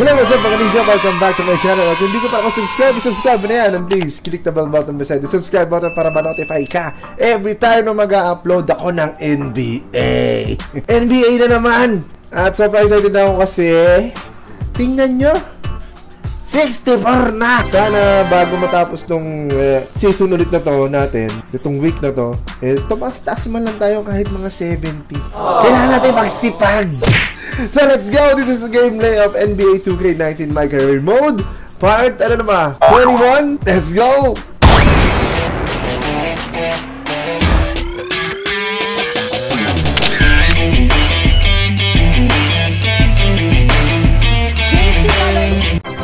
Hello, what's up mga ninja? Welcome back to my channel. At kung hindi ko pa ako subscribe na yan. And please, click the bell button beside the subscribe button para ma-notify ka every time na mag-upload ako ng NBA. NBA na naman! At so excited ako kasi tingnan nyo, 64 na! Sana bago matapos tong season ulit na to natin, itong week na to, tumas-taas man lang tayo kahit mga 70. Kailangan natin magsipag! So let's go! This is the gameplay of NBA 2K19 My Career Mode Part, ano na ba? 21? Let's go!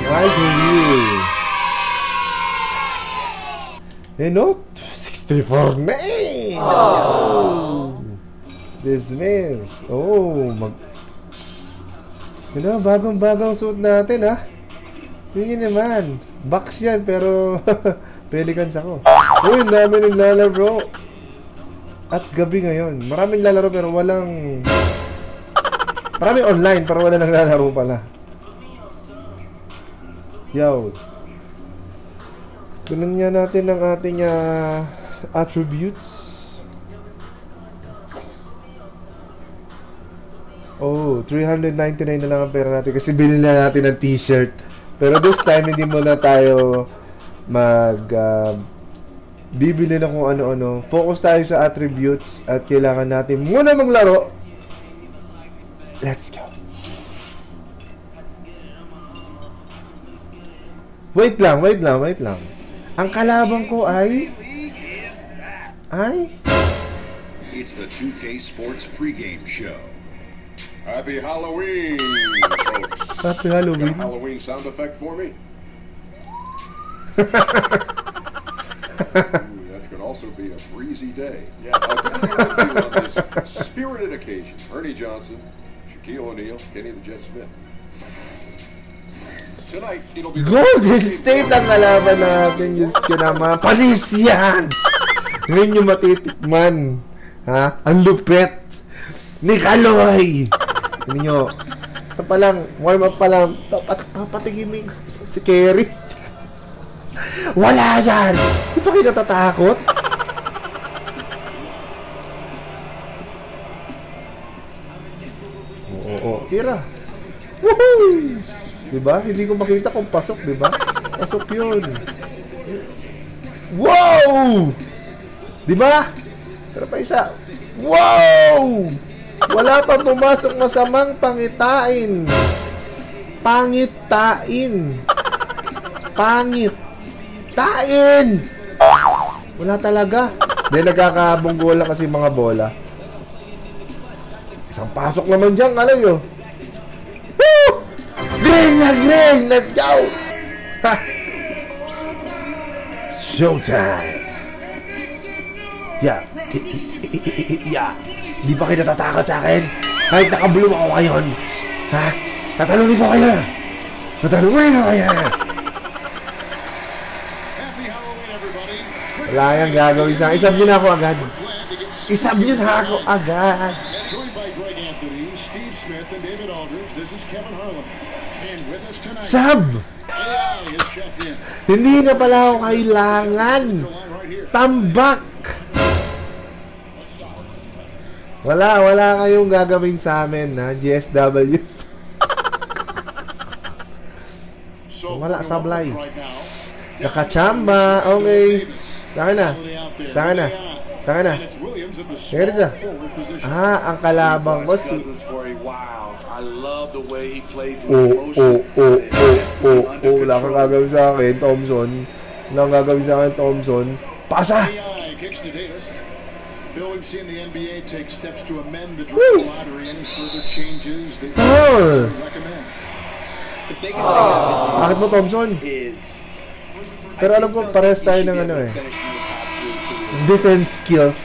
Why do you? Not 64 na eh! Oh. Dismiss! Oh, bagong suit natin ha. Tingin naman. Box yan pero Pelicans ako. Uy, dami naglalaro. At gabi ngayon. Maraming lalaro pero walang... Maraming online pero wala naglalaro pala. Yo. Tunan nga natin ang ating attributes. Oh, 399 na lang ang pera natin kasi binili na natin ng t-shirt. Pero this time, hindi muna tayo bibili na kung ano-ano. Focus tayo sa attributes at kailangan natin muna maglaro. Let's go. Wait lang. Ang kalabang ko ay... It's the 2K Sports pregame show. Happy Halloween, folks. Happy Halloween. Got a Halloween sound effect for me? That could also be a breezy day. Yeah, with you on this spirited occasion. Ernie Johnson, Shaquille O'Neal, Kenny the Jet Smith. Tonight, it'll be Golden State ang kalaban natin. Diyos ko naman. Panis yan! Ngayon yung matitikman. Ha? Ang lupet ni Kaloy! Hindi nyo, ito pa lang, warm up pa lang, patigimik si Kerry. Wala yan! Di pa kayo natatakot? Oo, tira. Woohoo! Diba? Hindi ko makita kung pasok, diba? Pasok yun. Wow! Diba? Pero pa isa. Wow! Wala pa pumasok masamang pangitain. Pangitain. Wala talaga. Hindi, nagkakabunggo lang kasi mga bola. Isang pasok naman dyan, kalay oh. Woo! Green na green! Let's go! Ha! Showtime! Yeah. Yeah. Di ba kayo natatakot sa akin? Kahit nakablue ako ngayon. Ha? Tatalunin ko kayo. Wala yan gagawin sa akin. Isab nyo na ako agad. Sab! Hindi na pala ako kailangan. Tambak! Wala kayong gagawin sa amin, ha? GSW. Wala, sablay. Nakachamba. Okay. Saka na. Ngayon na. Ang kalabang ko si... Wala kang gagawin sa akin, Thompson. Pasa! Bill, we've seen the NBA take steps to amend the draft lottery. Any further changes they recommend? The biggest thing bakit mo, Thompson? Is pero alam ko, parehas tayo ng ano eh. Defense skills.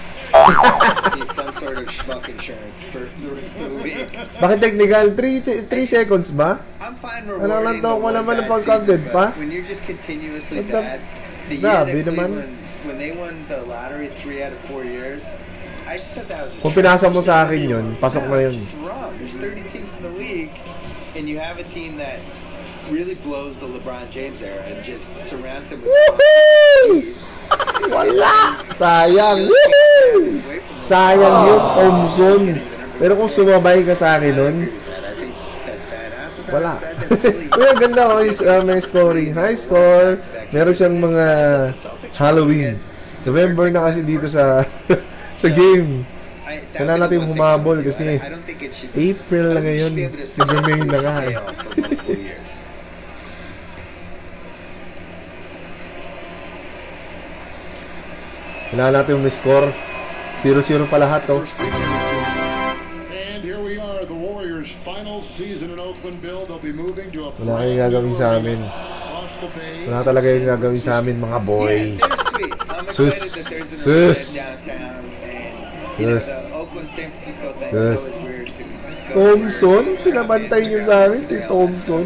Some sort of schmuck insurance for the rest of the league. Bakit technical? 3 seconds ba? I'm fine rewarding to ko naman ng pagkagad pa. When you're just continuously bad, the year that Cleveland, when they won the lottery 3 out of 4 years, I just said that was kung pinasa mo sa akin yun, pasok na yun. It's just wrong. There's 30 teams in the league, and you have a team that really blows the LeBron James era and just surrounds him with thieves. Wala! Sayang! Sayang yun, Thompson. Pero kung sumabay ka sa akin nun, wala. Kaya ganda ko, may scoring. High score. Meron siyang mga Halloween. November na kasi dito sa sa game. Kailangan natin humabol kasi April na ngayon. Nag-remain na nga. Kailangan natin may score. 0-0 pa lahat to. Wala kayong gagawin sa amin. Wala talaga yung gagawin sa amin, mga boy. Sus! Sus! Sus! Sus! Thompson? Pinabantay niyo sa amin, si Thompson.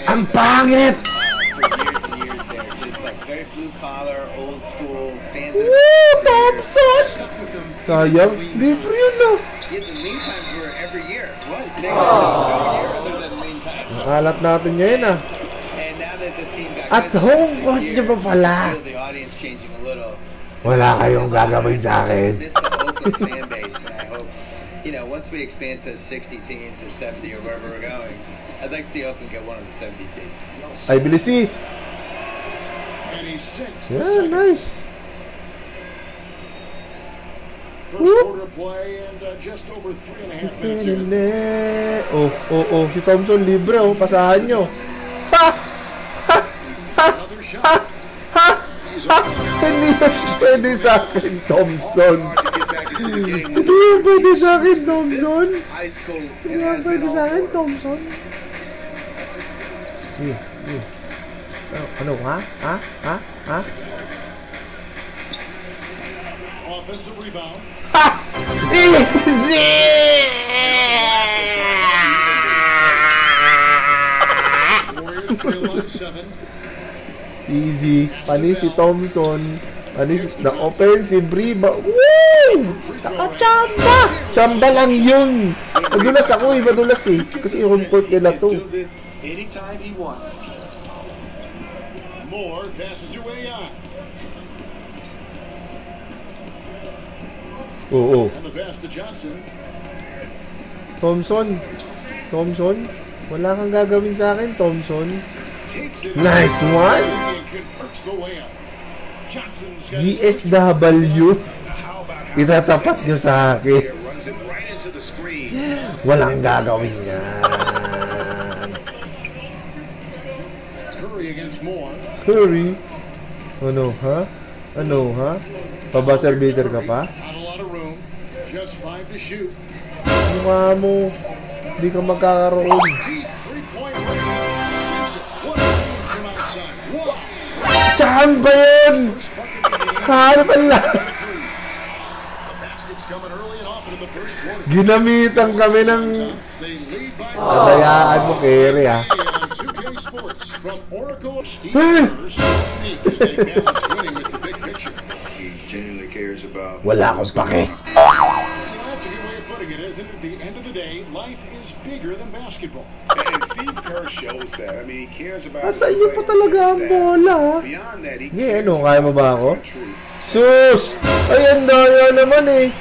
Ang pangit! Thompson! Sayang, libre yun no? Nakalat natin ngayon ah. At home court nyo pa pala. Wala kayong gagawin sa akin. Once we expand to 60 teams or 70 or wherever we're going, I'd like to see Oakland get one of the 70 teams. Ay, bilisi! Yeah, nice! First quarter of play and just over 3.5 minutes in. Oh, si Thompson libre oh, pasahan nyo. Ha! Ha! Ha! Ha! Ha! Ha! Hindi pwede sa akin, Thompson. Hindi pwede sa akin, Thompson. Hindi pwede sa akin, Thompson. Ano, ha? Ha? Ha? Ha? Offensive rebound. Ha! Easy! Easy. Panis si Thompson. Panis na offensive rebound. Woo! Nakachamba! Chamba lang yun. Madulas ako eh. Madulas eh. Kasi i-report nila to. Moore passes to Ayan. Oo. And the pass to Johnson. Thompson. Thompson. Wala kang gagawin sa akin, Thompson. Nice one. GSW. Itatapat nyo sa akin. Walang gagawin yan. Curry against Moore. Curry? Ano, ha? Ano, ha? Pa-buzzer beater ka pa? Just 5 to shoot. Mukha mo. Hindi ka magkakaroon. Saan ba yun? Ano pala? Ginamitan kami ng sadayaan mo, Kerry, ha? Wala akong pake. That's a good way of putting it, isn't it? At the end of the day, life is bigger than basketball. And Steve Kerr shows that. I mean, he cares about at sa iyo pa talaga ang bola. Beyond that, he cares ano, kaya mo ba ako? Sus! Ayan na naman eh.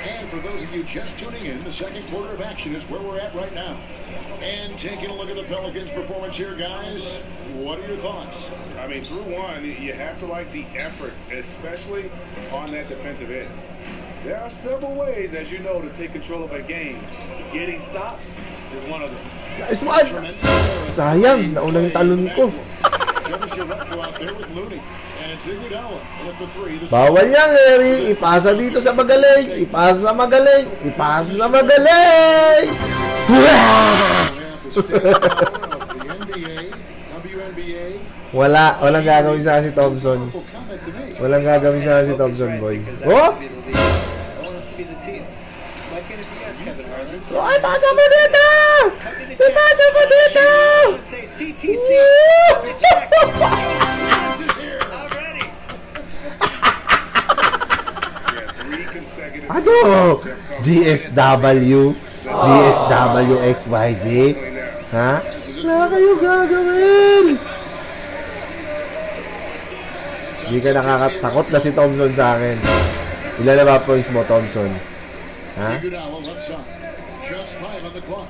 And for those of you just tuning in, the second quarter of action is where we're at right now. And taking a look at the Pelicans' performance here, guys, what are your thoughts? I mean, through one, you have to like the effort, especially on that defensive end. There are several ways, as you know, to take control of a game. Getting stops is one of them. Nice one! Sayang, nauna yung talon ko. Bawal yan, Larry. Ipasa dito sa magaling. Ipasa sa magaling. Ipasa sa magaling. Walang gagawin sa si Thompson. Walang gagawin sa si Thompson, boy. Oh! Oh, ipasa mo dito! Ipasa mo dito! Ano? GSW? GSWXYZ? Ha? Wala kayo gagawin! Hindi ka nakakatakot na si Thompson sa akin. Ilan na ba points mo, Thompson? Ha? Just 5 on the clock.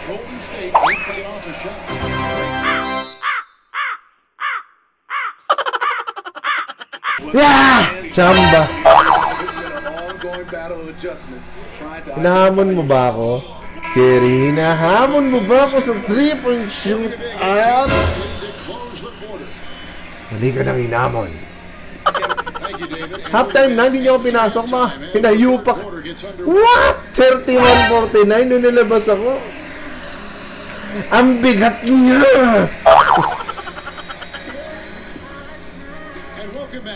Golden State won't play off a shot. Yeah! Chamba! Hinahamon mo ba ako? Kerry, hinahamon mo ba ako sa 3-point shoot? At... Hindi ka nang hinamon. Halftime na, hindi niya ako pinasok, mga hinayupak. What? 31-49, nung nilabas ako. Ang bigat niya!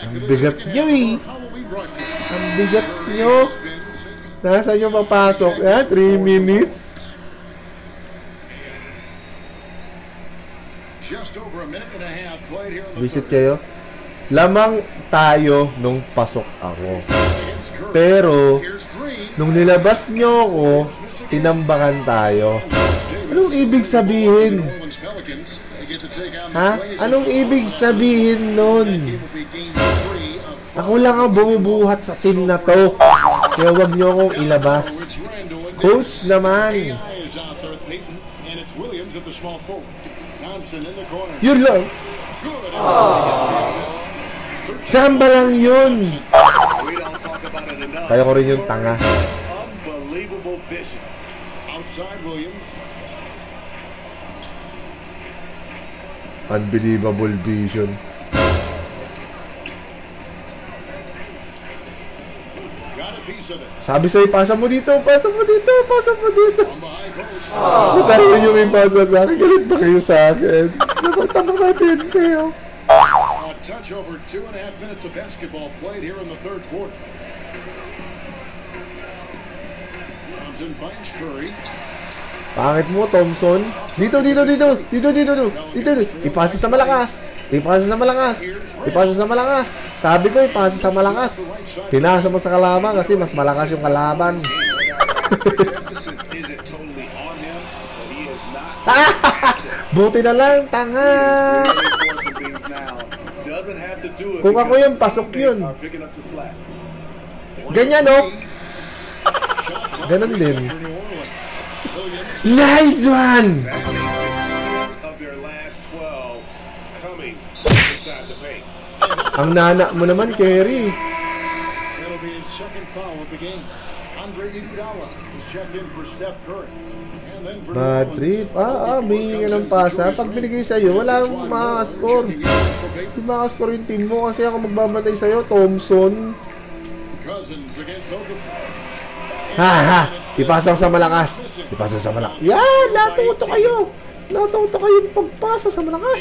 Ang bigat niya eh. Ang bigat niyo. Nasaan niyo papasok? 3 minutes? Visit kayo? Lamang tayo nung pasok ako. Pero, nung nilabas nyo ako, tinambakan tayo. Anong ibig sabihin? Ha? Anong ibig sabihin nun? Ako lang ang bumubuhat sa team na to. Kaya huwag nyo akong ilabas. Coach naman. Yun lang. Chamba lang yun. Kaya ko rin yung tanga. Unbelievable vision. Sabi sa'yo, pasa mo dito, pasa mo dito, pasa mo dito. Natarin nyo may pasa sa akin. Galit ba kayo sa akin? Nakatama natin kayo. A touch over 2.5 minutes of basketball played here in the third quarter. Thompson finds Curry. Pangit mo, Thompson. Dito. Ipasa sa malakas. Ipasa sa malakas. Ipasa sa malakas. Sabi ko, ipasa sa malakas. Pinasa mo sa kalaban kasi mas malakas yung kalaban. Buti na lang, tanga. Kung ako yung pasok yun. Ganyan, no? Ganon din. Nice one! Ang nana mo naman, Kerry. Bad trip. May nga ng pasa. Pag binigay sa'yo, walang makascore. Hindi makascore yung team mo kasi ako magbabantay sa'yo, Thompson. Ha! Ipasa sa malakas. Ipasa sa malakas. Yan! Natuto kayo! Natuto kayo yung pagpasa sa malakas.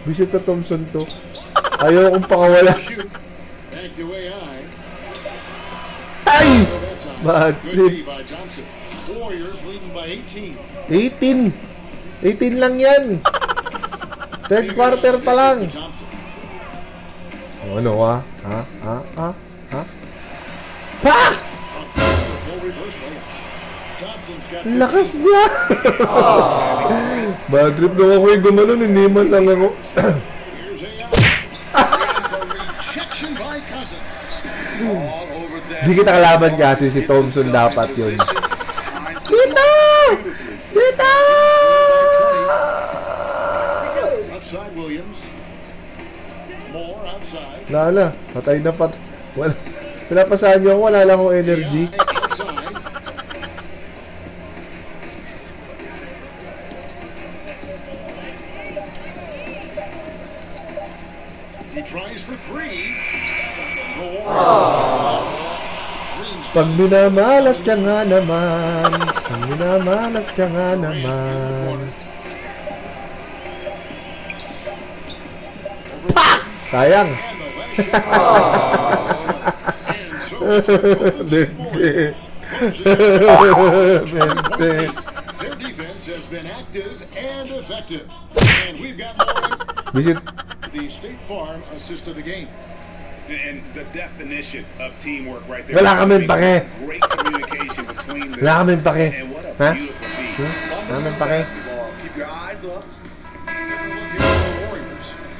Visit na Thompson to. Ayaw kong pakawala. Ay! Bad trip. 18 lang yan. Third quarter pa lang. Ano ha? Ha? Lakas niya! Bad trip na ako yung gumanon. Hindi man lang ako. Di kita kalaban kasi si Thompson dapat yun. Dito! Lala, patay na pat. Pinapasahan niyo ako, wala lang akong energy. Pag minamalas ka nga naman, pag minamalas ka nga naman. Pak! Sayang. Bente. has been active and effective. And we've got more. Visit. The State Farm assist of the game. And the definition of teamwork right there. Wala kaming pake. Great communication between them. Wala kaming pake. And what a Ha? beautiful feat. Wala kaming pake. Keep your eyes up.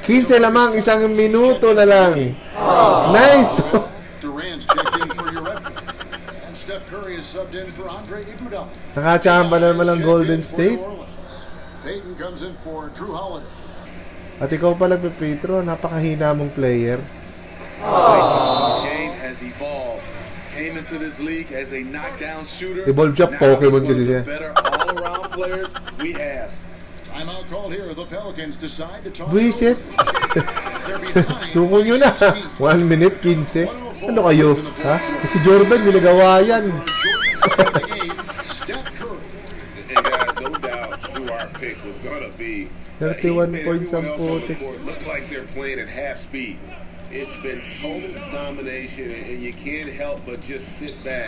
15 lamang, 1 minuto na lang. Nice! Durant's checked in for Eureka. And Steph Curry is subbed in for Andre Iguodala. Nakachamba na naman ang Golden State. Peyton comes in for Drew Holiday. At ikaw pala, Petro, napakahina mong player. Game has evolved. Came into this league as a knockdown shooter. Evolve siya, Pokemon kasi siya. Better all-around players we have. Timeout called here. The Pelicans decide to toss. Buisit. Suko nyo na. 1 minute, 15. Ano kayo? Ha? Si Jordan, nilagawa yan. Steph Curry. And guys, no doubt who our pick was gonna be. 31 points ang putik. Looks like they're playing at half speed. It's been total domination, and you can't help but just sit back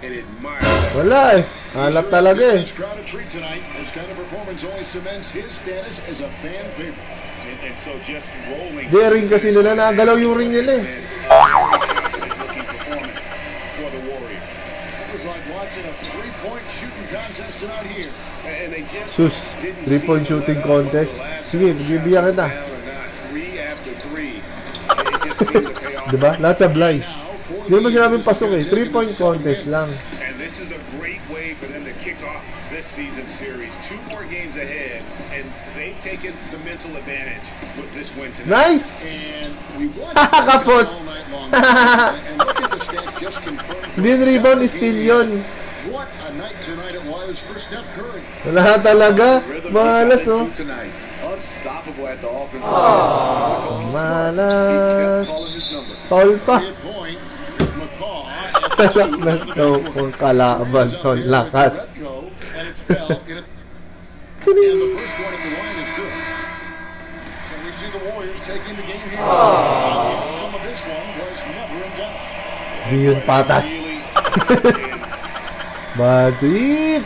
and admire that. Wala eh. Halap talaga eh. This crowd a treat tonight. This kind of performance always cements his status as a fan favorite. And so just rolling. Di ring kasi nila, nagalaw yung ring nila eh. Looking performance for the Warriors. It was like watching a three-point shooting contest tonight here. And they just Sus, 3-point shooting contest. Sige, bibigyan kita. Diba? Lahat sablay. Hindi naman sinabing pasok eh. 3-point contest lang. And this is a great way for them to kick off this season series. 2 more games ahead, and they've taken the mental advantage with this win tonight. Nice! Kapos! Hindi yung rebound, steal yun. What a night tonight it was for Steph Curry. Wala talaga. Malas, no? Unstoppable at the offensive malas. Tol pa. Tasak na ito kung kalaban. Tol, lakas. And the first one at the line is good. So we see the Warriors taking the game here. The outcome of this one was never in doubt. Di yun patas. Badip.